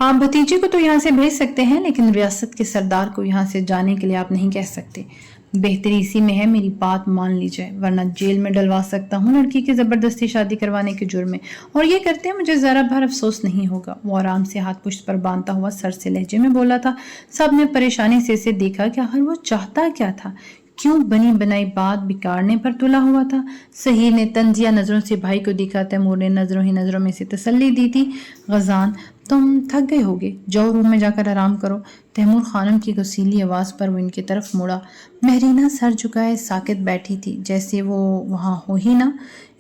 आप भतीजे को तो यहाँ से भेज सकते हैं, लेकिन रियासत के सरदार को यहाँ से जाने के लिए आप नहीं कह सकते। बेहतरी इसी में है मेरी बात मान ली जाए, वरना जेल में डलवा सकता हूँ लड़की की जबरदस्ती शादी करवाने के जुर्म में, और ये करते मुझे जरा भर अफसोस नहीं होगा। वो आराम से हाथ पुश्त पर बांधता हुआ सर से लहजे में बोला था। सब ने परेशानी से इसे देखा कि आखिर वो चाहता क्या था, क्यों बनी बनाई बात बिगाड़ने पर तुला हुआ था। सहीर ने तंजिया नजरों से भाई को देखा। तैमूर ने नजरों ही नजरों में से तसल्ली दी थी। गजान, तुम थक गए होगे, जाओ रूम में जाकर आराम करो। तैमूर खानम की गुस्सीली आवाज पर वो इनकी तरफ मुड़ा। महरीना सर झुकाए साकित बैठी थी, जैसे वो वहां हो ही ना।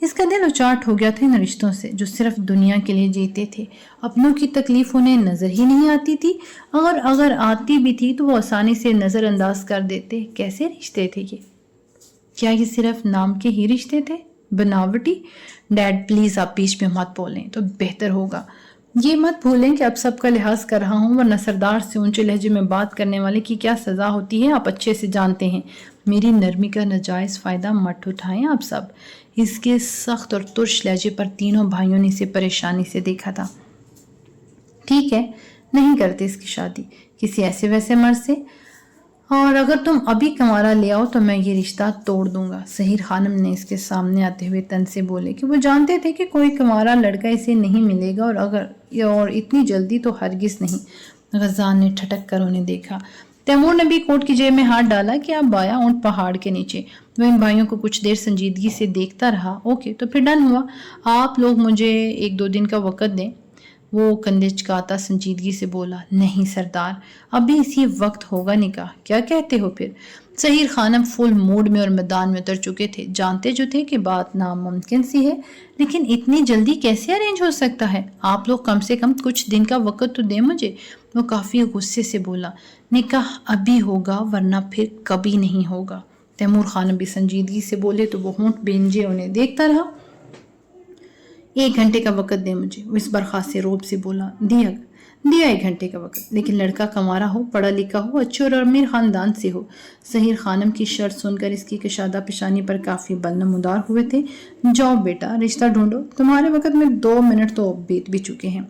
इसका दिल उचाट हो गया था इन रिश्तों से जो सिर्फ दुनिया के लिए जीते थे। अपनों की तकलीफ उन्हें नजर ही नहीं आती थी, और अगर आती भी थी तो वो आसानी से नजरअंदाज कर देते। कैसे रिश्ते थे ये? क्या ये सिर्फ नाम के ही रिश्ते थे, बनावटी? डैड प्लीज आप बीच में मत बोलें तो बेहतर होगा। ये मत भूलें कि अब सबका लिहाज कर रहा हूँ, वरना सरदार से ऊंचे लहजे में बात करने वाले की क्या सजा होती है आप अच्छे से जानते हैं। मेरी नरमी का नाजायज फायदा मत उठाएं आप सब। इसके सख्त और तुर्श लहजे पर तीनों भाइयों ने इसे परेशानी से देखा था। ठीक है, नहीं करते इसकी शादी किसी ऐसे वैसे मर्द से, और अगर तुम अभी कमारा ले आओ तो मैं ये रिश्ता तोड़ दूंगा। सहीर खानम ने इसके सामने आते हुए तन से बोले कि वो जानते थे कि कोई कमारा लड़का इसे नहीं मिलेगा, और इतनी जल्दी तो हरगिज नहीं। गजान ने ठटक कर उन्हें देखा। तैमूर ने भी कोट की जेब में हाथ डाला कि आप बाया ऊंट पहाड़ के नीचे। वो इन भाइयों को कुछ देर संजीदगी से देखता रहा। ओके, तो फिर डन हुआ। आप लोग मुझे 1-2 दिन का वक़्त दें। वो कंधे चकाता संजीदगी से बोला। नहीं सरदार, अभी इसी वक्त होगा निकाह। क्या कहते हो फिर? सहीर खानम फुल मूड में और मैदान में उतर चुके थे। जानते जो थे कि बात नामुमकिन सी है, लेकिन इतनी जल्दी कैसे अरेंज हो सकता है? आप लोग कम से कम कुछ दिन का वक्त तो दें मुझे। वो काफी गुस्से से बोला। निकाह अभी होगा, वरना फिर कभी नहीं होगा। तैमूर खानम भी संजीदगी से बोले तो वो होंठ बेंजे उन्हें देखता रहा। 1 घंटे का वक्त दे मुझे। वो इस बर्खास्त से रोब से बोला। दिया 1 घंटे का वक्त, लेकिन लड़का कमारा हो, पढ़ा लिखा हो, अच्छे और अमीर खानदान से हो। सहीर खानम की शर्त सुनकर इसकी कशादा पेशानी पर काफी बल नमूदार हुए थे। जाओ बेटा, रिश्ता ढूंढो, तुम्हारे वक्त में 2 मिनट तो बीत भी चुके हैं।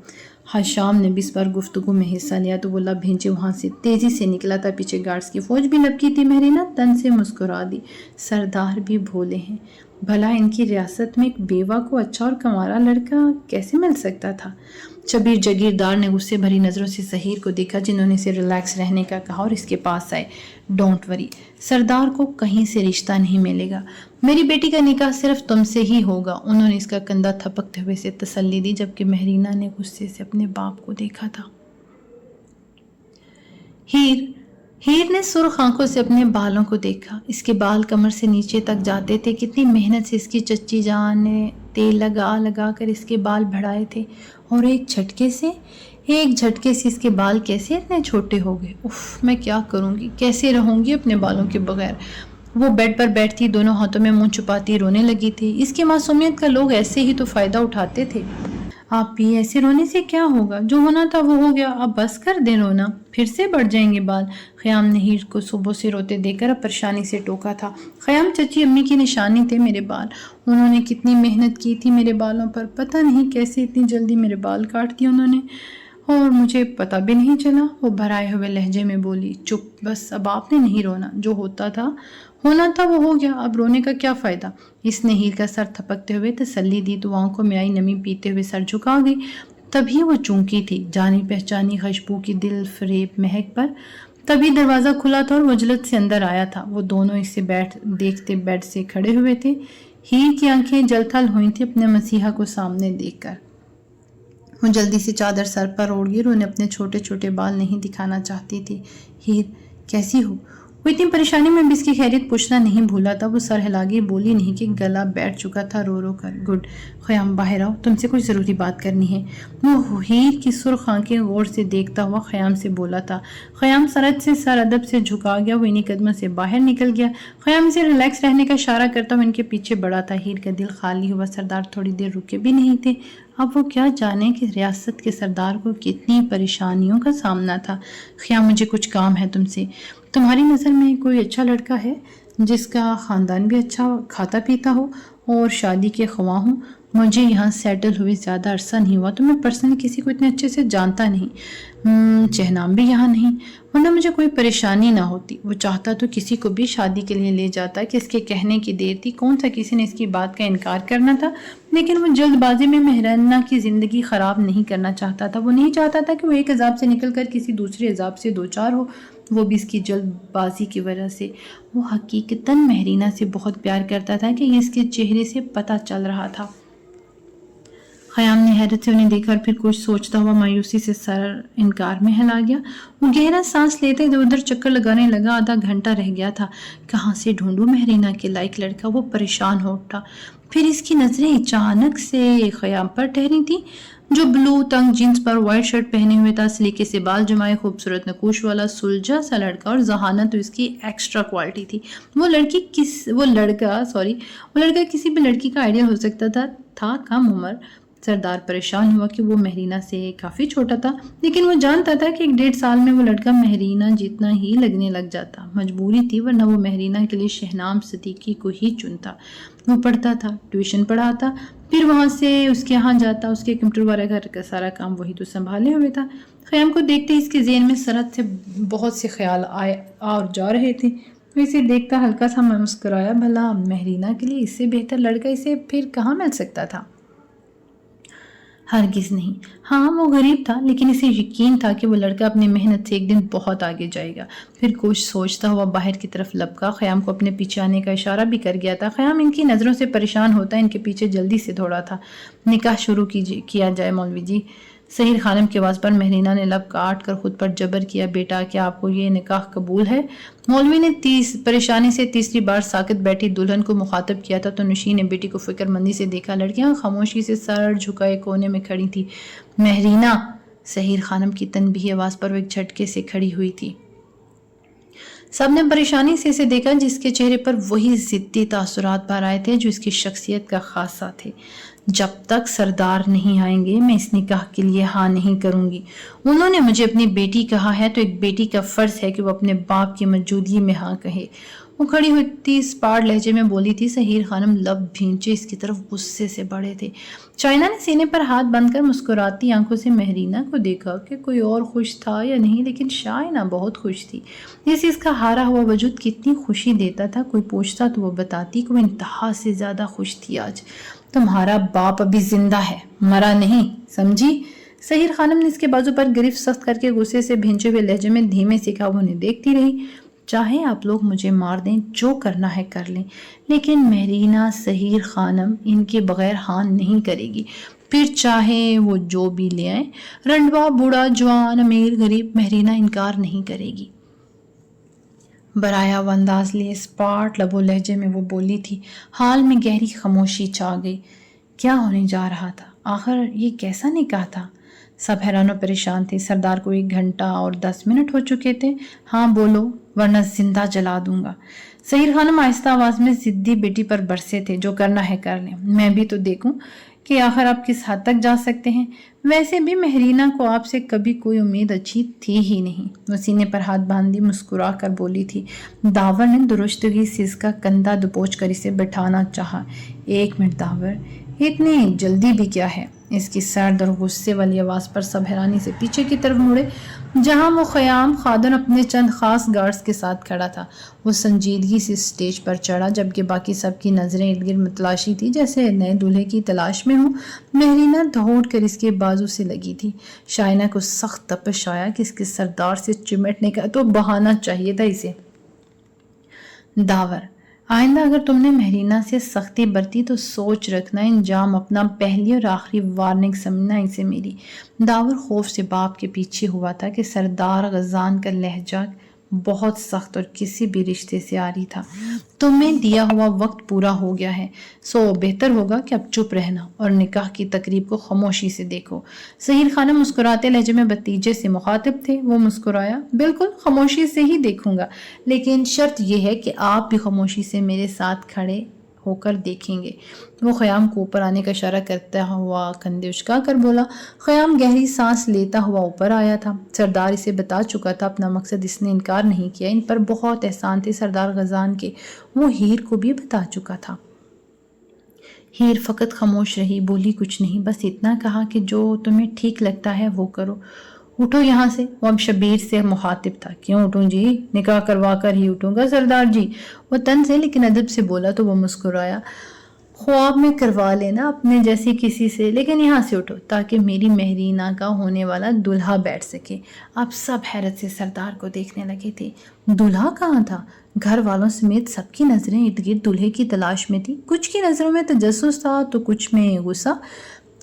हशाम ने भी इस बार गुफ्तगू में हिस्सा लिया तो वो लब भेंचे वहां से तेजी से निकला था। पीछे गार्ड्स की फौज भी लपकी थी। महरीना तन से मुस्कुरा दी। सरदार भी भोले हैं, भला इनकी रियासत में एक बेवा को अच्छा और कमारा लड़का कैसे मिल सकता था? शबीर जगीरदार ने गुस्से भरी नजरों से सहीर को देखा, जिन्होंने इसे रिलैक्स रहने का कहा और इसके पास आए। डोंट वरी, सरदार को कहीं से रिश्ता नहीं मिलेगा। मेरी बेटी का निकाह सिर्फ तुमसे ही होगा। उन्होंने इसका कंधा थपकते हुए से तसल्ली दी, जबकि महरीना ने गुस्से से अपने बाप को देखा था। हीर ने सुर्ख आंखों से अपने बालों को देखा। इसके बाल कमर से नीचे तक जाते थे। कितनी मेहनत से इसकी चच्ची जान ने तेल लगा लगा कर इसके बाल बढ़ाए थे, और एक झटके से इसके बाल कैसे इतने छोटे हो गए। उफ, मैं क्या करूंगी, कैसे रहूंगी अपने बालों के बगैर। वो बेड पर बैठती, दोनों हाथों में मुंह छुपाती रोने लगी थी। इसकी मासूमियत का लोग ऐसे ही तो फायदा उठाते थे। आप भी ऐसे रोने से क्या होगा, जो होना था वो हो गया, अब बस कर दे रोना, फिर से बढ़ जाएंगे बाल। ख़याम ने हीर को सुबह से रोते देखकर अब परेशानी से टोका था। ख़याम चची अम्मी की निशानी थे मेरे बाल, उन्होंने कितनी मेहनत की थी मेरे बालों पर, पता नहीं कैसे इतनी जल्दी मेरे बाल काट दिए उन्होंने, और मुझे पता भी नहीं चला। वो भराए हुए लहजे में बोली। चुप, बस अब आपने नहीं रोना, जो होना था वो हो गया, अब रोने का क्या फ़ायदा। इसने हीर का सर थपकते हुए तसल्ली दी तो आंखों में आई नमी पीते हुए सर झुका गई। तभी वो चूंकी थी जानी पहचानी खुशबू की दिल फरेब महक पर। तभी दरवाज़ा खुला था और वजलत से अंदर आया था। वो दोनों इससे देखते बेड से खड़े हुए थे। हीर की आंखें जलथल हुई थी अपने मसीहा को सामने देखकर। वो जल्दी से चादर सर पर ओढ़ गई। उन्हें अपने छोटे छोटे बाल नहीं दिखाना चाहती थी। हीर, कैसी हो? वो इतनी परेशानी में भी इसकी खैरियत पूछना नहीं भूला था। वो सर हिला गई, बोली नहीं कि गला बैठ चुका था रो रो कर। गुड, ख़याम बाहर आओ, तुमसे कुछ ज़रूरी बात करनी है। वो हीर की सुर्ख आंखें गौर से देखता हुआ ख़याम से बोला था। ख़याम सरद से सर अदब से झुका गया। वो इन्हीं कदमों से बाहर निकल गया। ख़याम से रिलैक्स रहने का इशारा करता हुआ इनके पीछे बढ़ा था। हीर का दिल खाली हुआ। सरदार थोड़ी देर रुके भी नहीं थे। अब वो क्या जाने कि रियासत के सरदार को कितनी परेशानियों का सामना था। ख़याम, मुझे कुछ काम है तुमसे। तुम्हारी नज़र में कोई अच्छा लड़का है जिसका ख़ानदान भी अच्छा खाता पीता हो और शादी के ख्वाह हो? मुझे यहाँ सेटल हुए ज़्यादा अरसा नहीं हुआ, तो मैं पर्सनली किसी को इतने अच्छे से जानता नहीं। चहनाम भी यहाँ नहीं, वरना मुझे कोई परेशानी ना होती। वो चाहता तो किसी को भी शादी के लिए ले जाता, कि इसके कहने की देर थी, कौन सा किसी ने इसकी बात का इनकार करना था। लेकिन वो जल्दबाजी में मेहराना की ज़िंदगी ख़राब नहीं करना चाहता था। वो नहीं चाहता था कि वो एक अजाब से निकल कर किसी दूसरे अजाब से दो चार हो, वो भी इसकी जल्दबाजी की वजह से। वो हकीकतन महरीना से बहुत प्यार करता था कि इसके चेहरे से पता चल रहा था। ख़याम ने हैरत से उन्हें देखा और फिर कुछ सोचता हुआ मायूसी से सर इनकार में हिला गया। वो गहरा सांस लेते इधर उधर चक्कर लगाने लगा। आधा घंटा रह गया था। कहाँ से ढूंढूं महरीना के लायक लड़का? वो परेशान हो उठा। फिर इसकी नज़रें अचानक से ख़याम पर ठहरी थी, जो ब्लू तंग जीन्स पर वाइट शर्ट पहने हुए था, सलीके से बाल जमाए, खूबसूरत नकूश वाला सुलझा सा लड़का। और जहानत तो इसकी एक्स्ट्रा क्वालिटी थी। वो लड़का किसी भी लड़की का आइडियल हो सकता था कम उम्र। सरदार परेशान हुआ कि वो महरीना से काफ़ी छोटा था, लेकिन वो जानता था कि 1.5 साल में वो लड़का महरीना जितना ही लगने लग जाता। मजबूरी थी, वरना वो महरीना के लिए शहनाम सिद्दीकी को ही चुनता। वो पढ़ता था, ट्यूशन पढ़ाता, फिर वहाँ से उसके यहाँ जाता। उसके कंप्यूटर वगैरह का सारा काम वही तो संभाले हुए था। ख़याम को देखते ही इसके ज़हन में सरहद से बहुत से ख्याल आए और जा रहे थे। वो इसे देखता हल्का सा मुस्कुराया। भला महरीना के लिए इससे बेहतर लड़का इसे फिर कहाँ मिल सकता था? हरगिज़ नहीं। हाँ, वो गरीब था, लेकिन इसे यकीन था कि वो लड़का अपनी मेहनत से एक दिन बहुत आगे जाएगा। फिर कुछ सोचता हुआ बाहर की तरफ लपका। ख़याम को अपने पीछे आने का इशारा भी कर गया था। ख़याम इनकी नज़रों से परेशान होता इनके पीछे जल्दी से दौड़ा था। निकाह शुरू किया जाए मौलवी जी। सहीर खानम की आवाज़ पर महरीना ने लब काट कर खुद पर जबर किया। बेटा, क्या आपको ये निकाह कबूल है? मौलवी ने परेशानी से तीसरी बार साकित बैठी दुल्हन को मुखातब किया था, तो नशीन ने बेटी को फिक्रमंदी से देखा। लड़कियां खामोशी से सर झुकाए कोने में खड़ी थी। महरीना! सहीर खानम की तनबीही आवाज़ पर वो एक झटके से खड़ी हुई थी। सबने परेशानी से इसे देखा, जिसके चेहरे पर वही ज़िद्दी तासुरात भर आए थे जो इसकी शख्सियत का खासा थे। जब तक सरदार नहीं आएंगे, मैं इस निकाह के लिए हाँ नहीं करूंगी। उन्होंने मुझे अपनी बेटी कहा है, तो एक बेटी का फर्ज है कि वो अपने बाप की मौजूदगी में हाँ कहे। वो खड़ी हुई थी, स्पार्ट लहजे में बोली थी। सहीर खानम लब भींचे इसकी तरफ गुस्से से बढ़े थे। चाइना ने सीने पर हाथ बंद मुस्कुराती आंखों से महरीना को देखा कि कोई और खुश था या नहीं, लेकिन शाइना बहुत खुश थी। जैसे इसका हारा हुआ वजूद कितनी खुशी देता था। कोई पूछता तो वो बताती कि वो इंतहा से ज़्यादा खुश थी आज। तुम्हारा बाप अभी जिंदा है, मरा नहीं, समझी? सहीर खानम ने इसके बाजू पर गिरफ्त सख्त करके गुस्से से भींचे हुए लहजे में धीमे से कहा। वो उन्हें देखती रही। चाहे आप लोग मुझे मार दें, जो करना है कर लें, लेकिन महरीना सहीर खानम इनके बगैर हाँ नहीं करेगी। फिर चाहे वो जो भी ले आए, रंडवा, बूढ़ा, जवान, अमीर, गरीब, महरीना इनकार नहीं करेगी। बराया अंदाज लिए स्पार्ट लबो लहजे में वो बोली थी। हाल में गहरी खामोशी छा गई। क्या होने जा रहा था? आखिर ये कैसा निकाह था? सब हैरान और परेशान थे। सरदार को 1 घंटा और 10 मिनट हो चुके थे। हाँ बोलो, वरना जिंदा जला दूंगा। सहीर खानम आहिस्ता आवाज में जिद्दी बेटी पर बरसे थे। जो करना है कर लें, मैं भी तो देखूं कि आखिर आप किस हद तक जा सकते हैं। वैसे भी महरीना को आपसे कभी कोई उम्मीद अच्छी थी ही नहीं। वो सीने पर हाथ बांधी मुस्कुरा कर बोली थी। दावर ने दुरुस्तगी से इसका कंधा दबोच कर इसे बैठाना चाहा। 1 मिनट दावर, इतनी जल्दी भी क्या है? इसकी सर्द और गुस्से वाली आवाज़ पर सब हैरानी से पीछे की तरफ मुड़े, जहां वो ख़याम खादन अपने चंद खास गार्ड्स के साथ खड़ा था। वो संजीदगी से स्टेज पर चढ़ा, जबकि बाकी सबकी नज़रें इर्द गिर्द मतलाशी थी, जैसे नए दूल्हे की तलाश में हो। महरीना दौड़ कर इसके बाजू से लगी थी। शाइना को सख्त तपश आया कि इसके सरदार से चिमटने का तो बहाना चाहिए था इसे। दावर, आइंदा अगर तुमने महरीना से सख्ती बरती तो सोच रखना, इंजाम अपना पहली और आखिरी वार्निंग समझना इसे मेरी। दावर खौफ से बाप के पीछे हुआ था कि सरदार गजान का लहजा बहुत सख्त और किसी भी रिश्ते से आ रही था। तुम्हें दिया हुआ वक्त पूरा हो गया है, सो बेहतर होगा कि अब चुप रहना और निकाह की तकरीब को खामोशी से देखो। सहीर खानम मुस्कुराते लहजे में भतीजे से मुखातिब थे। वो मुस्कुराया। बिल्कुल खामोशी से ही देखूंगा, लेकिन शर्त यह है कि आप भी खामोशी से मेरे साथ खड़े होकर देखेंगे। वो ख़याम को ऊपर आने का इशारा करता हुआ कंधे उचका कर बोला। ख़याम गहरी सांस लेता हुआ ऊपर आया था। सरदार इसे बता चुका था अपना मकसद। इसने इनकार नहीं किया। इन पर बहुत एहसान थे सरदार गजान के। वो हीर को भी बता चुका था। ہیر فقط خاموش رہی، بولی کچھ نہیں، بس اتنا کہا کہ جو تمہیں ٹھیک لگتا ہے وہ کرو، اٹھو یہاں سے۔ وہ اب شبیر سے مخاطب تھا۔ کیوں اٹھوں جی؟ نکاح کروا کر ہی اٹھوں گا سردار جی۔ وہ طنز سے لیکن ادب سے بولا تو وہ مسکرایا۔ خواب میں کروا لینا اپنے جیسی کسی سے، لیکن یہاں سے اٹھو تاکہ میری مہرینہ کا ہونے والا دلہا بیٹھ سکے۔ اب سب حیرت سے سردار کو دیکھنے لگے تھے۔ دلہا کہاں تھا؟ گھر والوں سمیت سب کی نظریں ارد گرد دلہے کی تلاش میں تھی۔ کچھ کی نظروں میں تجسس تھا تو کچھ میں غصہ۔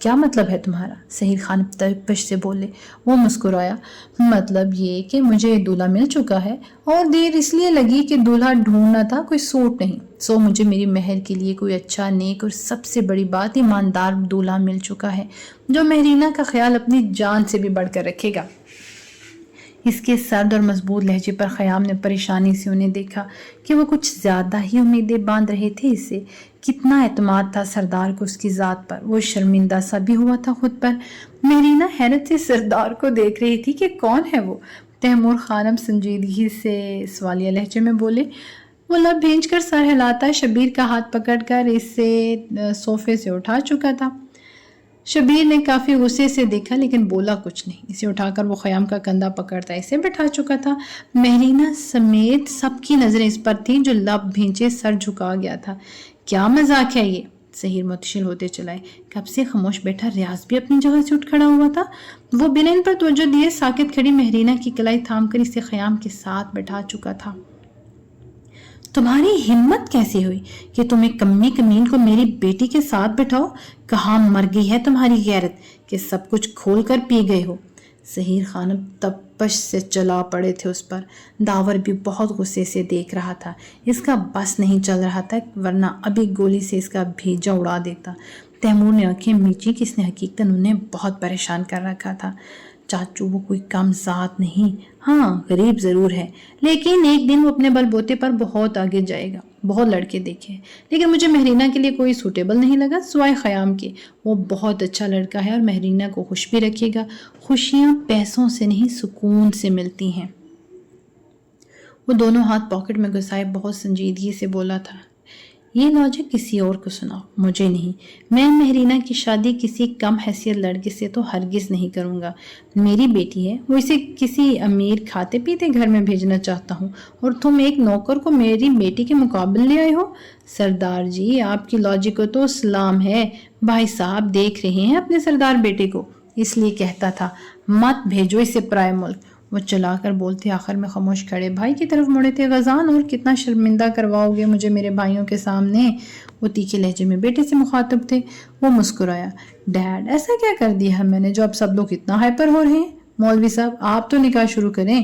کیا مطلب ہے تمہارا؟ سحیر خان تپش سے بولے۔ وہ مسکرایا۔ مطلب یہ کہ مجھے دولہا مل چکا ہے، اور دیر اس لیے لگی کہ دولہا ڈھونڈنا تھا، کوئی سوٹ نہیں۔ سو مجھے میری مہر کے لیے کوئی اچھا، نیک اور سب سے بڑی بات ایماندار دولہا مل چکا ہے، جو مہرینہ کا خیال اپنی جان سے بھی بڑھ کر رکھے گا۔ اس کے سرد اور مضبوط لہجے پر خیام نے پریشانی سے انہیں دیکھا کہ وہ کچھ زیادہ ہی امیدیں باندھ رہے تھے اس سے۔ کتنا اعتماد تھا سردار کو اس کی ذات پر۔ وہ شرمندہ سا بھی ہوا تھا خود پر۔ مہرینہ حیرت سے سردار کو دیکھ رہی تھی کہ کون ہے وہ۔ تیمور خانم سنجیدگی سے سوالیہ لہجے میں بولے۔ وہ لب بھینچ کر سر ہلاتا شبیر کا ہاتھ پکڑ کر اسے صوفے سے اٹھا چکا تھا۔ شبیر نے کافی غصے سے دیکھا لیکن بولا کچھ نہیں۔ اسے اٹھا کر وہ خیام کا کندھا پکڑتا اسے بٹھا چکا تھا۔ مہرینہ سمیت سب کی نظریں اس پر تھیں جو لب بھینچے سر جھکا گیا تھا۔ کیا مذاق ہے یہ؟ سحیر متشل ہوتے چلائے۔ کب سے خاموش بیٹھا ریاض بھی اپنی جگہ سے اٹھ کھڑا ہوا تھا۔ وہ بنا ان پر توجہ دیے ساکت کھڑی مہرینہ کی کلائی تھام کر اسے خیام کے ساتھ بٹھا چکا تھا۔ تمہاری ہمت کیسے ہوئی کہ تم ایک کمی کمین کو میری بیٹی کے ساتھ بٹھاؤ؟ کہاں مر گئی ہے تمہاری غیرت کہ سب کچھ کھول کر پی گئے ہو؟ سحیر خانم تپش سے چلا پڑے تھے اس پر۔ داور بھی بہت غصے سے دیکھ رہا تھا۔ اس کا بس نہیں چل رہا تھا ورنہ ابھی گولی سے اس کا بھیجا اڑا دیتا۔ تیمور نے آنکھیں میچی کہ اس نے حقیقتاً انہیں بہت پریشان کر رکھا تھا۔ چاچو وہ کوئی کم ذات نہیں، ہاں غریب ضرور ہے، لیکن ایک دن وہ اپنے بل بوتے پر بہت آگے جائے گا۔ بہت لڑکے دیکھے ہیں لیکن مجھے مہرینہ کے لیے کوئی سوٹیبل نہیں لگا سوائے خیام کے۔ وہ بہت اچھا لڑکا ہے اور مہرینہ کو خوش بھی رکھے گا۔ خوشیاں پیسوں سے نہیں سکون سے ملتی ہیں۔ وہ دونوں ہاتھ پاکٹ میں گھسائے بہت سنجیدگی سے بولا تھا۔ یہ لاجک کسی اور کو سناؤ، مجھے نہیں۔ میں مہرینہ کی شادی کسی کم حیثیت لڑکے سے تو ہرگز نہیں کروں گا۔ میری بیٹی ہے، وہ اسے کسی امیر کھاتے پیتے گھر میں بھیجنا چاہتا ہوں، اور تم ایک نوکر کو میری بیٹی کے مقابل لے آئے ہو؟ سردار جی آپ کی لاجک کو تو سلام ہے۔ بھائی صاحب دیکھ رہے ہیں اپنے سردار بیٹے کو، اس لیے کہتا تھا مت بھیجو اسے پرائے ملک۔ وہ چلا کر بولتے آخر میں خاموش کھڑے بھائی کی طرف مڑے تھے۔ غزان اور کتنا شرمندہ کرواؤ گے مجھے میرے بھائیوں کے سامنے؟ وہ تیکھے لہجے میں بیٹے سے مخاطب تھے۔ وہ مسکرایا۔ ڈیڈ ایسا کیا کر دیا ہے میں نے جو اب سب لوگ اتنا ہائپر ہو رہے ہیں؟ مولوی صاحب آپ تو نکاح شروع کریں۔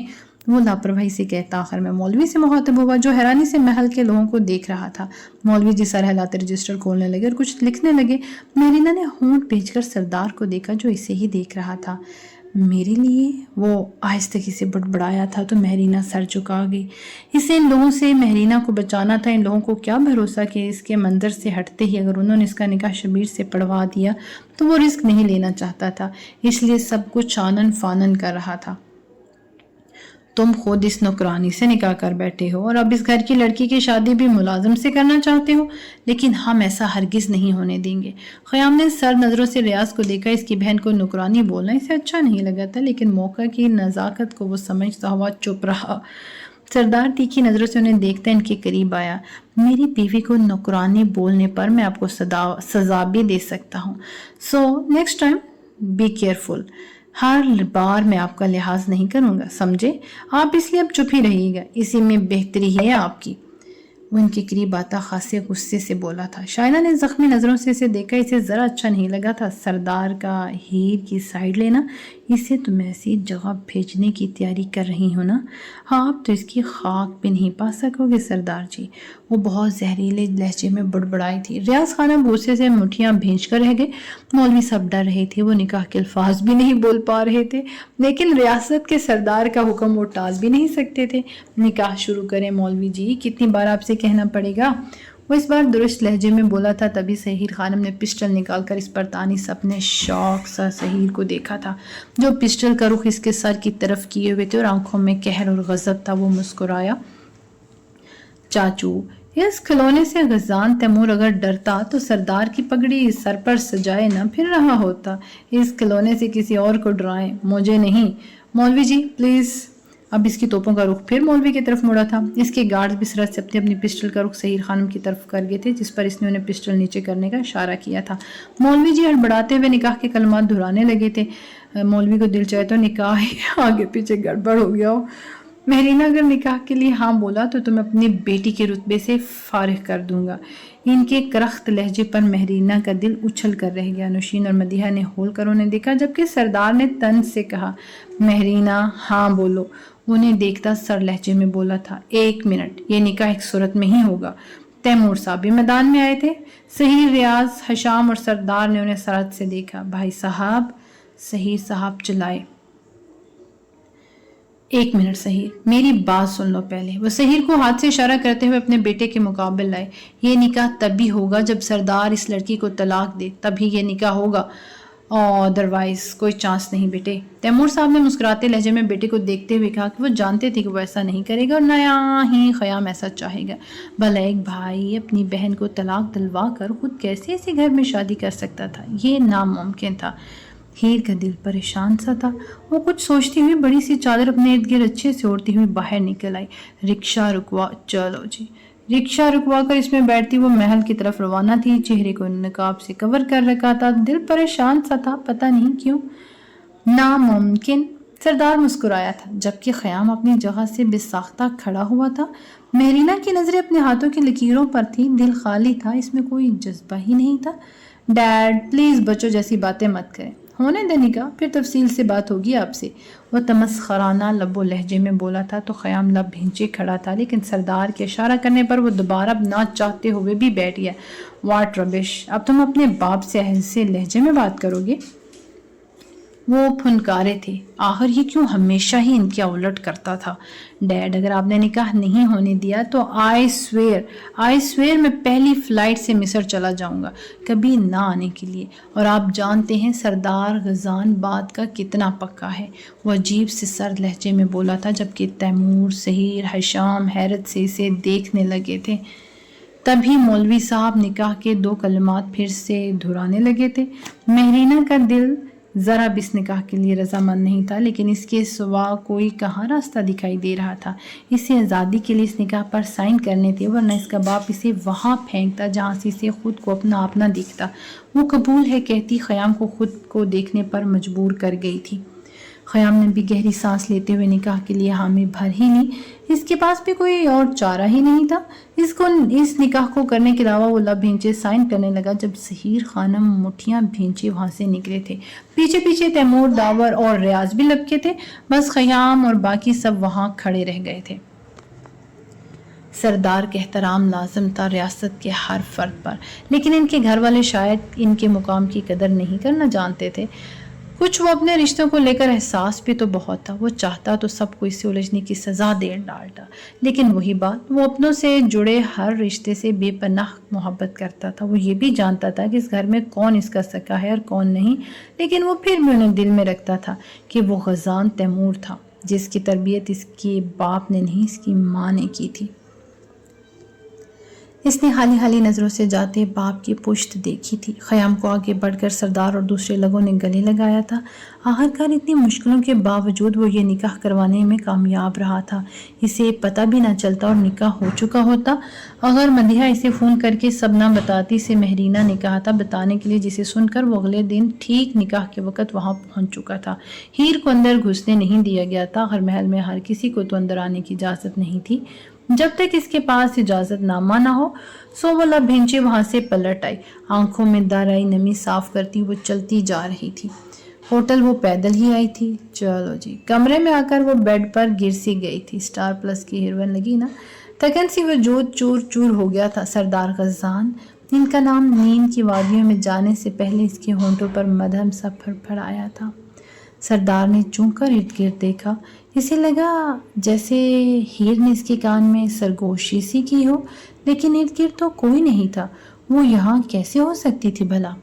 وہ لاپرواہی سے کہتا آخر میں مولوی سے مخاطب ہوا جو حیرانی سے محل کے لوگوں کو دیکھ رہا تھا۔ مولوی جی سر ہلاتے رجسٹر کھولنے لگے اور کچھ لکھنے لگے۔ مہرینہ نے ہونٹ بھیج کر سردار کو دیکھا جو اسے ہی دیکھ رہا تھا۔ میرے لیے؟ وہ آہستگی سے بڑبڑایا تھا تو مہرینہ سر جھکا گئی۔ اسے ان لوگوں سے مہرینہ کو بچانا تھا۔ ان لوگوں کو کیا بھروسہ کہ اس کے منظر سے ہٹتے ہی اگر انہوں نے اس کا نکاح شبیر سے پڑھوا دیا تو وہ رسک نہیں لینا چاہتا تھا، اس لیے سب کچھ آنن فانن کر رہا تھا۔ تم خود اس نوکرانی سے نکاح کر بیٹھے ہو اور اب اس گھر کی لڑکی کی شادی بھی ملازم سے کرنا چاہتے ہو، لیکن ہم ایسا ہرگز نہیں ہونے دیں گے۔ خیام نے سر نظروں سے ریاض کو دیکھا۔ اس کی بہن کو نوکرانی بولنا اسے اچھا نہیں لگا تھا، لیکن موقع کی نزاکت کو وہ سمجھتا ہوا چپ رہا۔ سردار تیکھی نظروں سے انہیں دیکھتا ان کے قریب آیا۔ میری بیوی کو نوکرانی بولنے پر میں آپ کو سزا بھی دے سکتا ہوں، so next time be careful. ہر بار میں آپ کا لحاظ نہیں کروں گا، سمجھے؟ آپ اس لیے اب چپ ہی رہیے گا، اسی میں بہتری ہے آپ کی۔ وہ ان کے قریب آتا خاصے غصے سے بولا تھا۔ شائنہ نے زخمی نظروں سے اسے دیکھا۔ اسے ذرا اچھا نہیں لگا تھا سردار کا ہیر کی سائیڈ لینا۔ اسے تم ایسی جگہ بھیجنے کی تیاری کر رہی ہو نا؟ ہاں آپ تو اس کی خاک بھی نہیں پا سکو گے سردار جی۔ وہ بہت زہریلے لہجے میں بڑبڑائی تھی۔ ریاض خانم غصے سے مٹھیاں بھینچ کر رہ گئے۔ مولوی صاحب ڈر رہے تھے، وہ نکاح کے الفاظ بھی نہیں بول پا رہے تھے، لیکن ریاست کے سردار کا حکم وہ ٹال بھی نہیں سکتے تھے۔ نکاح شروع کریں مولوی جی، کتنی بار آپ سے کہنا پڑے گا؟ وہ اس بار درست لہجے میں بولا تھا۔ تبھی سحیر خانم نے پسٹل نکال کر اس پر تانی اپنے شوق سا سحیر کو دیکھا تھا جو پسٹل کا رخ اس کے سر کی طرف کیے ہوئے تھے اور آنکھوں میں قہر اور غضب تھا۔ وہ مسکرایا۔ چاچو इस खिलौने से गजान तैमूर अगर डरता तो सरदार की पगड़ी सर पर सजाए न फिर रहा होता। इस खिलौने से किसी और को डराएं, मुझे नहीं। मौलवी जी प्लीज। अब इसकी तोपों का रुख फिर मौलवी की तरफ मुड़ा था। इसके गार्ड्स भी सरहद से अपनी पिस्टल का रुख सहीर खानम की तरफ कर गए थे, जिस पर इसने उन्हें पिस्टल नीचे करने का इशारा किया था। मौलवी जी हड़बड़ाते हुए निकाह के कलमात दोहराने लगे थे। मौलवी को दिल चाहे तो निकाह आगे पीछे गड़बड़ हो गया हो। महरीना अगर निकाह के लिए हाँ बोला तो तुम्हें अपनी बेटी के रुतबे से फारिग कर दूंगा। इनके करख्त लहजे पर महरीना का दिल उछल कर रह गया। नौशीन और मदीहा ने होल कर उन्हें देखा, जबकि सरदार ने तन से कहा, महरीना हाँ बोलो। उन्हें देखता सर लहजे में बोला था, 1 मिनट, ये निकाह एक सूरत में ही होगा। तैमूर साहब भी मैदान में आए थे। सहीर, रियाज, हशाम और सरदार ने उन्हें सरहद से देखा। भाई साहब, सहीर साहब चिल्लाए। 1 मिनट सहीर, मेरी बात सुन लो पहले। वो सहीर को हाथ से इशारा करते हुए अपने बेटे के मुकाबले लाए। ये निकाह तभी होगा जब सरदार इस लड़की को तलाक दे, तभी ये निकाह होगा, और अदरवाइज कोई चांस नहीं बेटे। तैमूर साहब ने मुस्कुराते लहजे में बेटे को देखते हुए कहा कि वो जानते थे कि वो ऐसा नहीं करेगा और नया ही ख़याम ऐसा चाहेगा। भला एक भाई अपनी बहन को तलाक दिलवा कर खुद कैसे इसी घर में शादी कर सकता था? ये नामुमकिन था। हीर का दिल परेशान सा था। वो कुछ सोचती हुई बड़ी सी चादर अपने इर्द गिर्द अच्छे से ओढ़ती हुई बाहर निकल आई। रिक्शा रुकवा, चलो जी। रिक्शा रुकवा कर इसमें बैठती वो महल की तरफ रवाना थी। चेहरे को नकाब से कवर कर रखा था। दिल परेशान सा था, पता नहीं क्यों। नामुमकिन। सरदार मुस्कुराया था, जबकि ख़याम अपनी जगह से बेसाख्ता खड़ा हुआ था। महरीना की नज़रें अपने हाथों की लकीरों पर थी। दिल खाली था, इसमें कोई जज्बा ही नहीं था। डैड प्लीज़ बच्चों जैसी बातें मत करें, होने देने का, फिर तफसील से बात होगी आपसे। वह तमस्खराना लबो लहजे में बोला था तो ख़याम लब भींचे खड़ा था, लेकिन सरदार के इशारा करने पर वो दोबारा ना चाहते हुए भी बैठ गया। वाट रबिश, अब तुम अपने बाप से ऐसे लहजे में बात करोगे? वो फुनकारे थे। आखिर ये क्यों हमेशा ही इनके उलट करता था? डैड, अगर आपने निकाह नहीं होने दिया तो आई स्वेयर मैं पहली फ्लाइट से मिस्र चला जाऊंगा, कभी ना आने के लिए। और आप जानते हैं सरदार गजान बात का कितना पक्का है। वो अजीब से सर्द लहजे में बोला था, जबकि तैमूर, सहीर, हशाम हैरत से इसे देखने लगे थे। तभी मौलवी साहब निकाह के 2 कलमात फिर से दोहराने लगे थे। महरीना का दिल ज़रा भी इस निकाह के लिए रजामंद नहीं था, लेकिन इसके सिवा कोई कहाँ रास्ता दिखाई दे रहा था। इसे आज़ादी के लिए इस निकाह पर साइन करने थे, वरना इसका बाप इसे वहाँ फेंकता जहाँ से इसे खुद को अपना दिखता। वो कबूल है कहती ख़याम को खुद को देखने पर मजबूर कर गई थी। ख़याम ने भी गहरी सांस लेते हुए निकाह के लिए हामी भर ही ली। इसके पास भी कोई और चारा ही नहीं था। इस निकाह को करने के अलावा वो लब भींचे साइन करने लगा, जब सहीर खानम मुठियां भींचे वहां से निकले थे। पीछे पीछे तैमूर, दावर और रियाज भी लपके थे। बस ख़याम और बाकी सब वहां खड़े रह गए थे। सरदार का एहतराम लाजम था रियासत के हर फर्द पर, लेकिन इनके घर वाले शायद इनके मुकाम की कदर नहीं करना जानते थे। कुछ वो अपने रिश्तों को लेकर एहसास भी तो बहुत था। वो चाहता तो सबको इससे उलझने की सज़ा दे डालता, लेकिन वही बात, वो अपनों से जुड़े हर रिश्ते से बेपनाह मोहब्बत करता था। वो ये भी जानता था कि इस घर में कौन इसका सका है और कौन नहीं, लेकिन वो फिर भी उन्हें दिल में रखता था कि वो गजान तैमूर था, जिसकी तरबियत इसके बाप ने नहीं, इसकी माँ ने की थी। इसने हाली हाली नज़रों से जाते बाप की पुश्त देखी थी। ख़याम को आगे बढ़कर सरदार और दूसरे लोगों ने गले लगाया था। आखिरकार इतनी मुश्किलों के बावजूद वो ये निकाह करवाने में कामयाब रहा था। इसे पता भी ना चलता और निकाह हो चुका होता। अगर मदीहा इसे फ़ोन करके सब ना बताती से महरीना ने कहा था बताने के लिए, जिसे सुनकर वो अगले दिन ठीक निकाह के वक़्त वहाँ पहुँच चुका था। हीर को अंदर घुसने नहीं दिया गया था। हर महल में हर किसी को तो अंदर आने की इजाज़त नहीं थी जब तक इसके पास इजाज़त नामा ना हो। सो वो लब भिंचे वहाँ से पलट आई। आंखों में दाराई नमी साफ करती वो चलती जा रही थी। होटल वो पैदल ही आई थी। चलो जी। कमरे में आकर वो बेड पर गिर सी गई थी। स्टार प्लस की हीरोइन लगी ना, थकन सी वो जो चूर चूर हो गया था। सरदार गजान, इनका नाम नींद की वादियों में जाने से पहले इसके होंठों पर मध्यम सा फड़फड़ाया था। सरदार ने चूक कर इर्द गिर्द देखा। इसे लगा जैसे हीर ने इसके कान में सरगोशी सी की हो, लेकिन इर्द गिर्द तो कोई नहीं था। वो यहाँ कैसे हो सकती थी भला?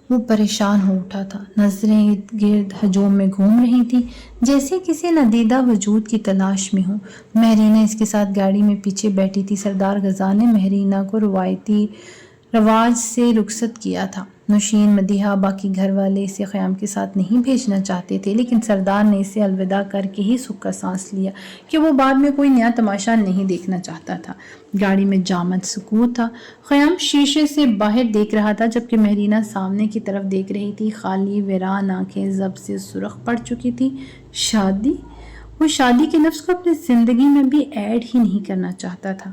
وہ پریشان ہو اٹھا تھا، نظریں ارد گرد ہجوم میں گھوم رہی تھی جیسے کسی ندیدہ وجود کی تلاش میں ہوں۔ مہرینہ اس کے ساتھ گاڑی میں پیچھے بیٹھی تھی۔ سردار غزال نے مہرینہ کو روایتی رواج سے رخصت کیا تھا۔ نوشین، مدیحہ، باقی گھر والے اسے خیام کے ساتھ نہیں بھیجنا چاہتے تھے، لیکن سردار نے اسے الوداع کر کے ہی سکھ کا سانس لیا کہ وہ بعد میں کوئی نیا تماشا نہیں دیکھنا چاہتا تھا۔ گاڑی میں جامد سکوت تھا۔ خیام شیشے سے باہر دیکھ رہا تھا جبکہ مہرینہ سامنے کی طرف دیکھ رہی تھی۔ خالی ویران آنکھیں ضب سے سرخ پڑ چکی تھی۔ شادی؟ وہ شادی کے لفظ کو اپنی زندگی میں بھی ایڈ ہی نہیں کرنا چاہتا تھا۔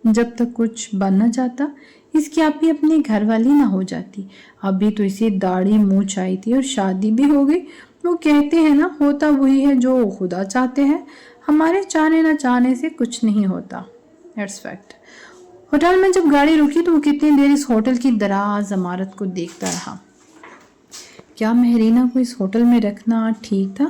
جب تک کچھ بن نہ جاتا، اس کی آپ بھی اپنے گھر والی نہ ہو جاتی۔ ابھی تو اسے داڑھی مونچھ آئی تھی اور شادی بھی ہو گئی۔ وہ کہتے ہیں نا، ہوتا وہی ہے جو خدا چاہتے ہیں۔ ہمارے چاہنے نہ چاہنے سے کچھ نہیں ہوتا۔ That's fact۔ ہوٹل میں جب گاڑی رکی تو وہ کتنی دیر اس ہوٹل کی دراز عمارت کو دیکھتا رہا۔ کیا مہرینہ کو اس ہوٹل میں رکھنا ٹھیک تھا؟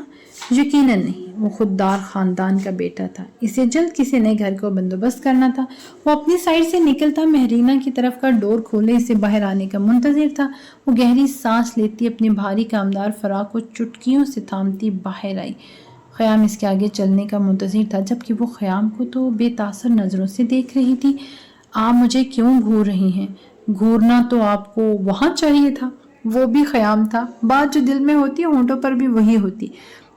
یقیناً نہیں۔ وہ خوددار خاندان کا بیٹا تھا، اسے جلد کسی نئے گھر کو بندوبست کرنا تھا۔ وہ اپنی سائڈ سے نکلتا، مہرینہ کی طرف کا ڈور کھولے اسے باہر آنے کا منتظر تھا۔ وہ گہری سانس لیتی اپنی بھاری کامدار فراق کو چٹکیوں سے تھامتی باہر آئی۔ خیام اس کے آگے چلنے کا منتظر تھا جبکہ وہ خیام کو تو بے تاثر نظروں سے دیکھ رہی تھی۔ آپ مجھے کیوں گھور رہی ہیں؟ گھورنا تو آپ کو وہاں چاہیے تھا۔ وہ بھی خیام تھا۔ بات جو دل میں ہوتی ہونٹوں پر بھی وہی ہوتی۔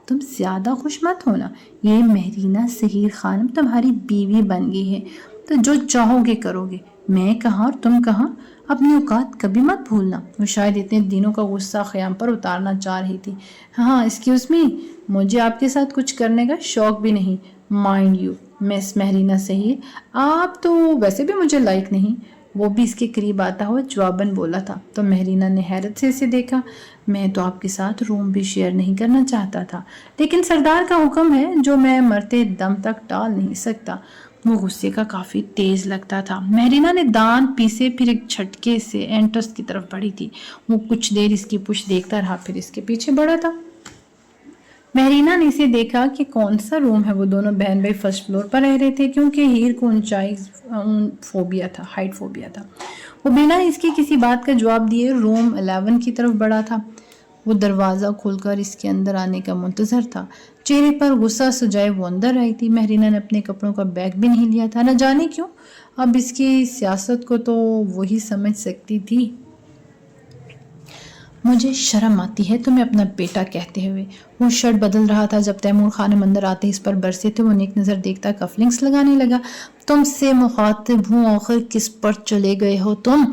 تم زیادہ خوش مت ہونا، یہ مہرینہ سہیر خانم تمہاری بیوی بن گئی ہے تو جو چاہو گے کرو گے۔ میں کہاں اور تم کہاں، اپنی اوقات کبھی مت بھولنا۔ وہ شاید اتنے دنوں کا غصہ خیام پر اتارنا چاہ رہی تھی۔ ہاں ایکسکیوز می، مجھے آپ کے ساتھ کچھ کرنے کا شوق بھی نہیں۔ مائنڈ یو مس مہرینہ سہیر، آپ تو ویسے بھی مجھے لائق نہیں۔ وہ بھی اس کے قریب آتا ہوا جواباً بولا تھا تو مہرینہ نے حیرت سے اسے دیکھا۔ میں تو آپ کے ساتھ روم بھی شیئر نہیں کرنا چاہتا تھا، لیکن سردار کا حکم ہے جو میں مرتے دم تک ٹال نہیں سکتا۔ وہ غصے کا کافی تیز لگتا تھا۔ مہرینہ نے دانت پیسے پھر ایک جھٹکے سے اینٹرس کی طرف بڑھی تھی۔ وہ کچھ دیر اس کی پشت دیکھتا رہا پھر اس کے پیچھے بڑھا تھا۔ مہرینہ نے اسے دیکھا کہ کون سا روم ہے۔ وہ دونوں بہن بھائی فرسٹ فلور پر رہ رہے تھے کیونکہ ہیر کو اونچائی فوبیا تھا، ہائٹ فوبیا تھا۔ وہ بنا اس کی کسی بات کا جواب دیے روم 11 کی طرف بڑھا تھا۔ وہ دروازہ کھول کر اس کے اندر آنے کا منتظر تھا۔ چہرے پر غصہ سجائے وہ اندر آئی تھی۔ مہرینہ نے اپنے کپڑوں کا بیگ بھی نہیں لیا تھا، نہ جانے کیوں۔ اب اس کی سیاست کو تو وہی سمجھ سکتی تھی۔ مجھے شرم آتی ہے تمہیں اپنا بیٹا کہتے ہوئے۔ وہ شرٹ بدل رہا تھا جب تیمور خانم اندر آتے اس پر برسے تھے۔ وہ نیک نظر دیکھتا کف لنکس لگانے لگا۔ تم سے مخاطب ہوں، آخر کس پر چلے گئے ہو تم؟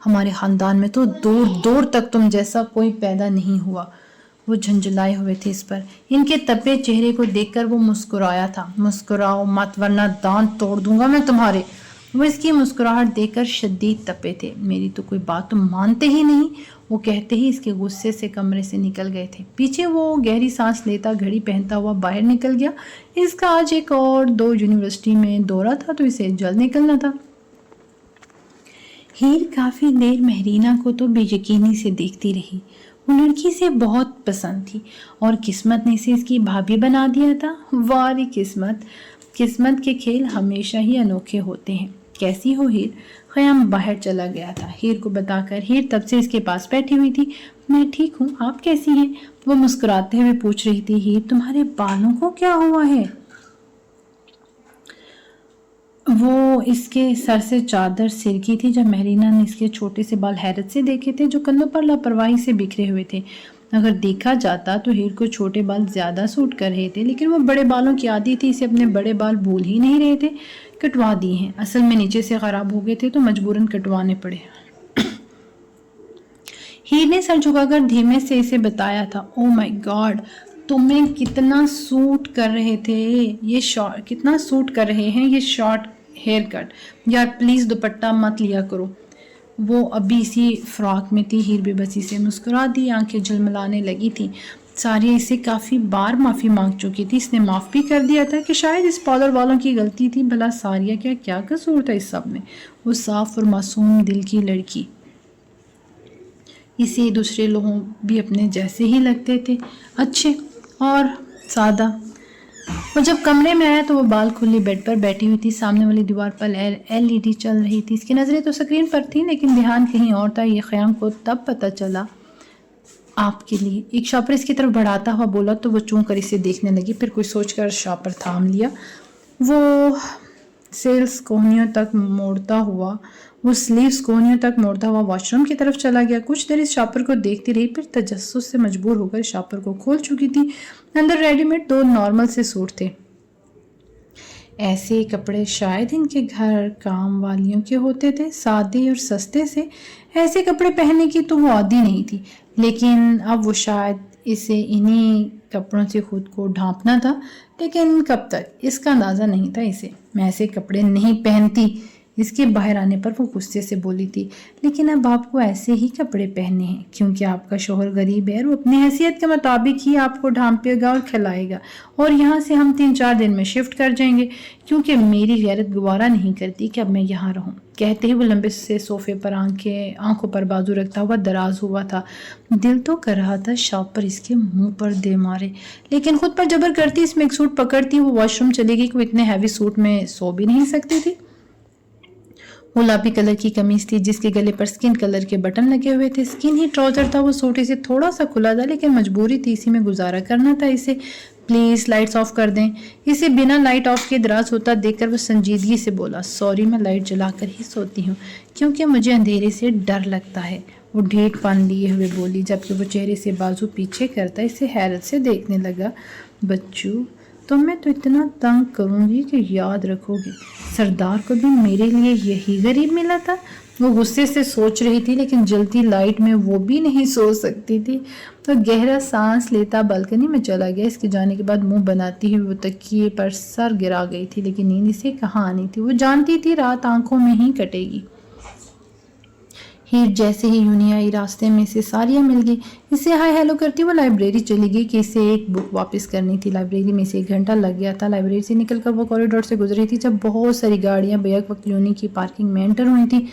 ہمارے خاندان میں تو دور دور تک تم جیسا کوئی پیدا نہیں ہوا۔ وہ جھنجھلائے ہوئے تھے اس پر۔ ان کے تپے چہرے کو دیکھ کر وہ مسکرایا تھا۔ مسکراؤ مت ورنہ دانت توڑ دوں گا میں تمہارے۔ وہ اس کی مسکراہٹ دیکھ کر شدید تپے تھے۔ میری تو کوئی بات تم مانتے ہی نہیں، وہ کہتے ہی اس کے غصے سے کمرے سے نکل گئے تھے۔ پیچھے وہ گہری سانس لیتا گھڑی پہنتا ہوا باہر نکل گیا۔ اس کا آج ایک اور 2 یونیورسٹی میں دورہ تھا تو اسے جلد نکلنا تھا۔ ہیر کافی دیر مہرینہ کو تو بے یقینی سے دیکھتی رہی۔ وہ لڑکی سے بہت پسند تھی اور قسمت نے اسے اس کی بھابھی بنا دیا تھا۔ واری قسمت، قسمت کے کھیل ہمیشہ ہی انوکھے ہوتے ہیں۔ کیسی ہو ہیر؟ خیام باہر چلا گیا تھا ہیر کو بتا کر۔ ہیر تب سے اس کے پاس بیٹھی ہوئی تھی۔ میں ٹھیک ہوں، آپ کیسی ہیں؟ وہ مسکراتے ہوئے پوچھ رہی تھی۔ ہیر تمہارے بالوں کو کیا ہوا ہے؟ وہ اس کے سر سے چادر سرکی تھی جب مہرینہ نے اس کے چھوٹے سے بال حیرت سے دیکھے تھے جو کندھوں پر لاپرواہی سے بکھرے ہوئے تھے۔ اگر دیکھا جاتا تو ہیر کو چھوٹے بال زیادہ سوٹ کر رہے تھے، لیکن وہ بڑے بالوں کی عادی تھی، اسے اپنے بڑے بال بھول ہی نہیں رہے تھے۔ کٹوا دیے ہیں، اصل میں نیچے سے خراب ہو گئے تھے تو مجبوراً کٹوانے پڑے۔ ہیر نے سر جھکا کر دھیمے سے اسے بتایا تھا۔ او مائی گاڈ، تمہیں کتنا سوٹ کر رہے تھے یہ شارٹ، کتنا سوٹ کر رہے ہیں یہ شارٹ ہیئر کٹ۔ یار پلیز دوپٹہ مت لیا کرو۔ وہ ابھی اسی فراک میں تھی۔ ہیر بے بسی سے مسکرا دی، آنکھیں جھلملانے لگی تھی۔ ساریہ اسے کافی بار معافی مانگ چکی تھی، اس نے معاف بھی کر دیا تھا کہ شاید اس پارلر والوں کی غلطی تھی۔ بھلا ساریہ کا کیا قصور تھا اس سب میں؟ وہ صاف اور معصوم دل کی لڑکی، اسے دوسرے لوگوں بھی اپنے جیسے ہی لگتے تھے، اچھے اور سادہ۔ وہ جب کمرے میں آیا تو وہ بال کھلی بیڈ پر بیٹھی ہوئی تھی. سامنے والی دیوار پر LED چل رہی تھی. اس کی نظریں تو اسکرین پر تھیں لیکن دھیان کہیں اور تھا. یہ خیام کو تب پتہ چلا آپ کے لیے. ایک شاپر اس کی طرف بڑھاتا ہوا بولا تو وہ چون کر اسے دیکھنے لگی. پھر کوئی سوچ کر شاپر تھام لیا. وہ سلیوز کوہنیوں تک موڑتا ہوا واش روم کی طرف چلا گیا. کچھ دیر اس شاپر کو دیکھتی رہی، پھر تجسس سے مجبور ہو کر شاپر کو کھول چکی تھی. اندر ریڈی میڈ 2 نارمل سے سوٹ تھے. ایسے کپڑے شاید ان کے گھر کام والیوں کے ہوتے تھے، سادے اور سستے سے. ایسے کپڑے پہننے کی تو وہ عادی نہیں تھی، لیکن اب وہ شاید اسے انہی کپڑوں سے خود کو ڈھانپنا تھا. لیکن کب تک، اس کا اندازہ نہیں تھا اسے. میں ایسے کپڑے نہیں پہنتی. اس کے باہر آنے پر وہ غصے سے بولی تھی. لیکن اب آپ کو ایسے ہی کپڑے پہننے ہیں کیونکہ آپ کا شوہر غریب ہے اور وہ اپنی حیثیت کے مطابق ہی آپ کو ڈھانپے گا اور کھلائے گا. اور یہاں سے ہم 3-4 دن میں شفٹ کر جائیں گے کیونکہ میری غیرت گوارا نہیں کرتی کہ اب میں یہاں رہوں. کہتے ہی وہ لمبے سے صوفے پر آنکھوں پر بازو رکھتا ہوا دراز ہوا تھا. دل تو کر رہا تھا شاپ پر اس کے منہ پر دے مارے، لیکن خود پر جبر کرتی اس میں ایک سوٹ پکڑتی. وہ واش روم چلی گئی کہ وہ اتنے ہیوی سوٹ میں سو بھی نہیں سکتی تھی. گلابی کلر کی قمیص تھی جس کے گلے پر سکن کلر کے بٹن لگے ہوئے تھے. سکن ہی ٹراؤزر تھا. وہ سوٹ اسے تھوڑا سا کھلا تھا لیکن مجبوری تھی، اسی میں گزارا کرنا تھا اسے. پلیز لائٹس آف کر دیں. اسے بنا لائٹ آف کے دراز ہوتا دیکھ کر وہ سنجیدگی سے بولا، سوری میں لائٹ جلا کر ہی سوتی ہوں کیونکہ مجھے اندھیرے سے ڈر لگتا ہے. وہ ڈھیٹ پن لیے ہوئے بولی جبکہ وہ چہرے سے بازو پیچھے کرتا اسے حیرت سے دیکھنے لگا. بچو تمہیں تو اتنا تنگ کروں گی کہ یاد رکھو گے سردار کو بھی میرے لیے یہی غریب ملا تھا. وہ غصے سے سوچ رہی تھی لیکن جلتی لائٹ میں وہ بھی نہیں سو سکتی تھی. تو گہرا سانس لیتا بالکنی میں چلا گیا. اس کے جانے کے بعد منہ بناتی ہوئی وہ تکیے پر سر گرا گئی تھی لیکن نیند اسے کہاں آنی تھی. وہ جانتی تھی رات آنکھوں میں ہی کٹے گی. ہیر جیسے ہی یونی آئی راستے میں سے ساریہ مل گئی. اسے ہائی ہیلو کرتی وہ لائبریری چلی گئی کہ اسے ایک بک واپس کرنی تھی. لائبریری میں سے 1 گھنٹہ لگ گیا تھا. لائبریری سے نکل کر وہ کوریڈور سے گزری تھی جب بہت ساری گاڑیاں بیک وقت یونی کی پارکنگ میں انٹر ہوئی تھی.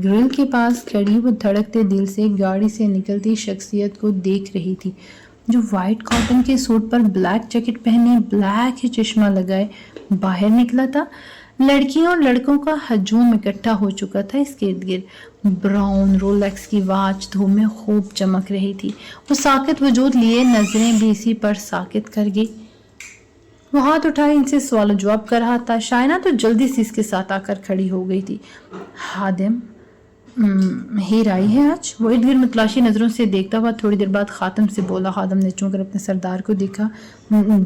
گرل کے پاس کھڑی وہ دھڑکتے دل سے گاڑی سے نکلتی شخصیت کو دیکھ رہی تھی جو وائٹ کاٹن کے سوٹ پر بلیک جیکٹ پہنے بلیک ہی چشمہ لگائے باہر نکلا تھا. لڑکیوں اور لڑکوں کا ہجوم اکٹھا ہو چکا تھا اس کے ارد گرد. براؤن رولیکس کی واچ دھوپ میں خوب چمک رہی تھی. وہ ساکت وجود لیے نظریں بھی اسی پر ساکت کر گئی. وہ ہاتھ اٹھائے ان سے سوال و جواب کر رہا تھا. شائنہ تو جلدی سے اس کے ساتھ آ کر کھڑی ہو گئی تھی. خادم ہیر آئی ہے آج؟ وہ ارد گرد متلاشی نظروں سے دیکھتا ہوا تھوڑی دیر بعد خاتم سے بولا. خادم نے چون کر اپنے سردار کو دیکھا.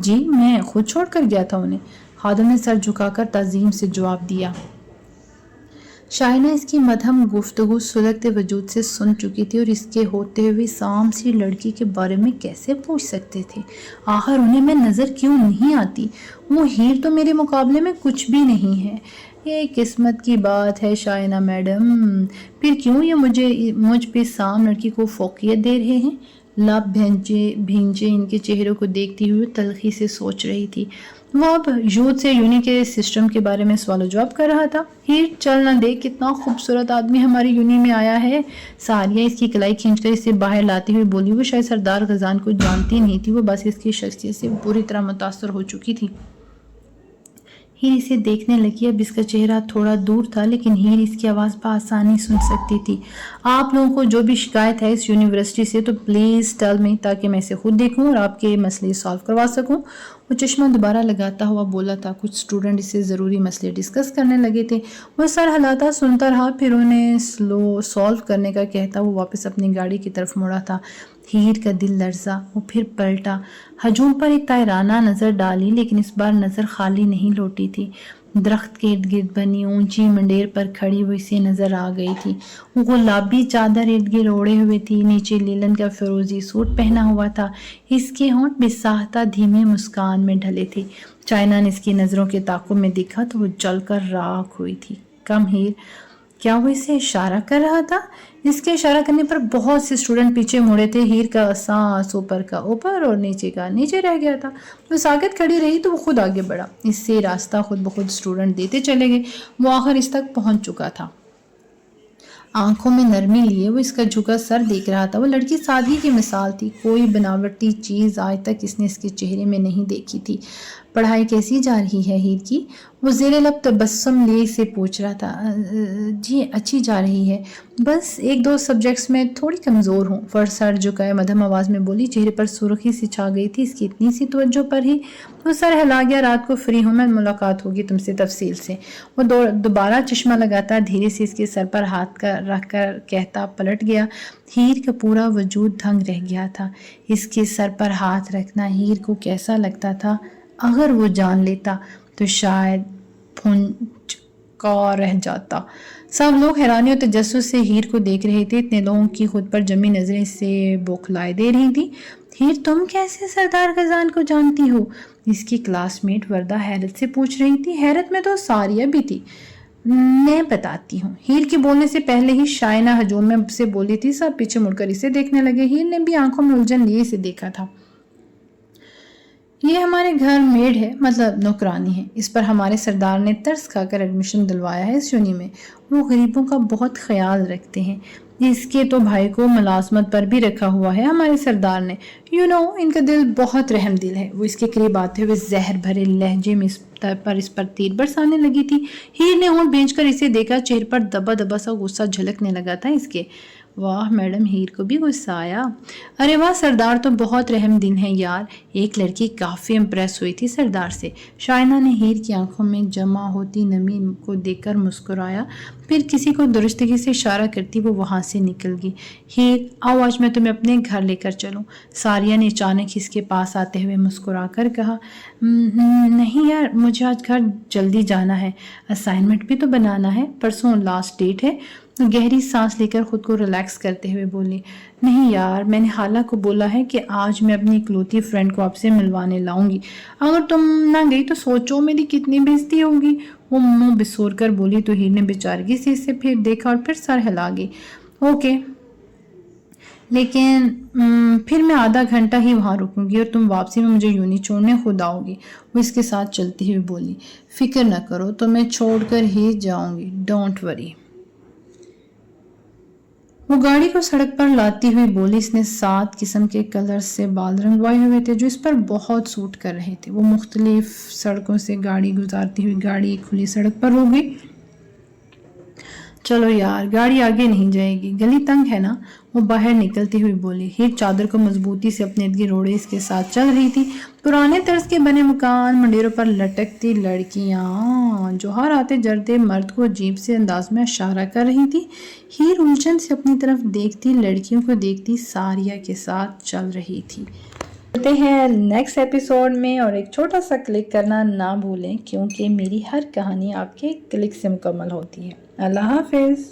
جی میں خود چھوڑ کر گیا تھا انہیں. خادم نے سر جھکا کر تعظیم سے جواب دیا. شائنہ اس کی مدھم گفتگو سلگتے وجود سے سن چکی تھی اور اس کے ہوتے ہوئے سام سی لڑکی کے بارے میں کیسے پوچھ سکتے تھے؟ آخر انہیں میں نظر کیوں نہیں آتی؟ وہ ہیر تو میرے مقابلے میں کچھ بھی نہیں ہے. یہ قسمت کی بات ہے شائنہ میڈم. پھر کیوں یہ مجھ پہ سام لڑکی کو فوقیت دے رہے ہیں؟ لب بھینجے ان کے چہروں کو دیکھتی ہوئی تلخی سے سوچ رہی تھی. وہ اب یوتھ سے یونی کے سسٹم کے بارے میں سوال و جواب کر رہا تھا. ہیر چل نہ دیکھ کتنا خوبصورت آدمی ہماری یونی میں آیا ہے. ساریہ اس کی کلائی کھینچ کر اسے باہر لاتی ہوئی بولی. وہ شاید سردار غزان کو جانتی نہیں تھی. وہ بس اس کی شخصیت سے بری طرح متاثر ہو چکی تھی. ہیر اسے دیکھنے لگی. اب اس کا چہرہ تھوڑا دور تھا لیکن ہیر اس کی آواز بآسانی سن سکتی تھی. آپ لوگوں کو جو بھی شکایت ہے اس یونیورسٹی سے تو پلیز ٹیل می تاکہ میں اسے خود دیکھوں اور آپ کے مسئلے سالو کروا سکوں. وہ چشمہ دوبارہ لگاتا ہوا بولا تھا. کچھ اسٹوڈنٹ اس سے ضروری مسئلے ڈسکس کرنے لگے تھے. وہ سر ہلاتا سنتا رہا پھر انہیں سالو کرنے کا کہتا وہ واپس اپنی گاڑی کی طرف مڑا تھا. ہیر کا دل لرزا. وہ پھر پلٹا. ہجوم پر ایک طائرانہ نظر ڈالی لیکن اس بار نظر خالی نہیں لوٹی تھی. درخت کے ارد گرد بنی اونچی منڈیر پر کھڑی ہوئی سے نظر آ گئی تھی. وہ گلابی چادر ارد گرد اوڑے ہوئے تھی. نیچے لیلن کا فیروزی سوٹ پہنا ہوا تھا. اس کے ہونٹ بساختہ دھیمے مسکان میں ڈھلے تھے. چائنہ نے اس کی نظروں کے تعاقب میں دیکھا تو وہ جل کر راکھ ہوئی تھی. کم ہیر. کیا وہ اسے اشارہ کر رہا تھا؟ اس کے اشارہ کرنے پر بہت سے اسٹوڈنٹ پیچھے مڑے تھے. ہیر کا سانس اوپر کا اوپر اور نیچے کا نیچے رہ گیا تھا. وہ ساکت کھڑی رہی تو وہ خود آگے بڑھا. اس سے راستہ خود بخود اسٹوڈنٹ دیتے چلے گئے. وہ آخر اس تک پہنچ چکا تھا. आंखों में नरमी लिए वो इसका झुका सर देख रहा था। वो लड़की सादगी की मिसाल थी, कोई बनावटी चीज आज तक इसने इसके चेहरे में नहीं देखी थी। पढ़ाई कैसी जा रही है हीर की? वो ज़ेरे लब तबस्सुम लिए से पूछ रहा था। जी अच्छी जा रही है, बस एक दो सब्जेक्ट्स में थोड़ी कमज़ोर हूँ। फर्ज सर झुकाए मध्यम आवाज़ में बोली। चेहरे पर सुर्खी सी छा गई थी इसकी इतनी सी तवज्जो पर ही। वो सर हिला गया। रात को फ्री हूँ मैं, मुलाकात होगी तुमसे तफसील से। वो दोबारा चश्मा लगाता धीरे से इसके सर पर हाथ रख कर कहता पलट गया। हीर का पूरा वजूद दंग रह गया था। इसके सर पर हाथ रखना हीर को कैसा लगता था? अगर वो जान लेता तो शायद फुंचका रह जाता। सब लोग हैरानी और तजस्सुस से हीर को देख रहे थे। इतने लोगों की खुद पर जमी नजरें से बौखलाए दे रही थी। हीर तुम कैसे सरदार गजान को जानती हो? इसकी क्लासमेट वरदा हैरत से पूछ रही थी। हैरत में तो सारिया भी थी। मैं बताती हूँ। हीर के बोलने से पहले ही शाइना हजूम में से बोली थी। सब पीछे मुड़कर इसे देखने लगे। हीर ने भी आंखों में उलझन लिए इसे देखा था। ये हमारे घर मेड है, मतलब नौकरानी है। इस पर हमारे सरदार ने तरस खाकर एडमिशन दिलवाया है इस यूनी में। वो गरीबों का बहुत ख्याल रखते हैं। इसके तो भाई को मुलाजमत पर भी रखा हुआ है हमारे सरदार ने। इनका दिल बहुत रहम दिल है। वो इसके करीब आते हुए जहर भरे लहजे में इस पर तीर बरसाने लगी थी। हीर ने होंठ भींचकर इसे देखा। चेहरे पर दबा दबा सा गुस्सा झलकने लगा था इसके। वाह मैडम, हीर को भी गुस्सा आया। अरे वाह, सरदार तो बहुत रहम दिल हैं यार। एक लड़की काफ़ी इम्प्रेस हुई थी सरदार से। शाइना ने हीर की आंखों में जमा होती नमी को देखकर मुस्कुराया। फिर किसी को दुरुस्तगी से इशारा करती वो वहाँ से निकल गई। हीर आओ, आज मैं तुम्हें अपने घर लेकर चलूँ। सारिया ने अचानक इसके पास आते हुए मुस्कुरा कर कहा। नहीं यार, मुझे आज घर जल्दी जाना है, असाइनमेंट भी तो बनाना है, परसों लास्ट डेट है। गहरी सांस लेकर खुद को रिलैक्स करते हुए बोली। नहीं यार, मैंने हाला को बोला है कि आज मैं अपनी इकलौती फ्रेंड को आपसे मिलवाने लाऊंगी। अगर तुम ना गई तो सोचो मेरी कितनी बेइज्जती होगी। वो मुंह बिसोर कर बोली तो हीर ने बेचारगी से इसे फिर देखा और फिर सर हिला गई। ओके, लेकिन फिर मैं आधा घंटा ही वहाँ रुकूंगी और तुम वापसी में मुझे यूनी छोड़ने खुद आओगी। वो इसके साथ चलती हुई बोली। फिक्र न करो, तो मैं छोड़कर ही जाऊंगी, डोंट वरी। वो गाड़ी को सड़क पर लाती हुई बोली। इसने 7 किस्म के कलर से बाल रंगवाए हुए थे जो इस पर बहुत सूट कर रहे थे। वो मुख्तलिफ सड़कों से गाड़ी गुजारती हुई गाड़ी खुली सड़क पर हो गई। चलो यार, गाड़ी आगे नहीं जाएगी, गली तंग है ना। वो बाहर निकलती हुई बोली। हीर चादर को मजबूती से अपने इर्द रोड़े इसके साथ चल रही थी। पुराने तर्ज के बने मकान, मंडेरों पर लटकती लड़कियां जो हर आते जरते मर्द को अजीब से अंदाज में इशारा कर रही थी। हीर उलझन से अपनी तरफ देखती, लड़कियों को देखती सारिया के साथ चल रही थी। मिलते हैं नेक्स्ट एपिसोड में, और एक छोटा सा क्लिक करना ना भूलें क्योंकि मेरी हर कहानी आपके क्लिक से मुकम्मल होती है। अल्लाह हाफिज़।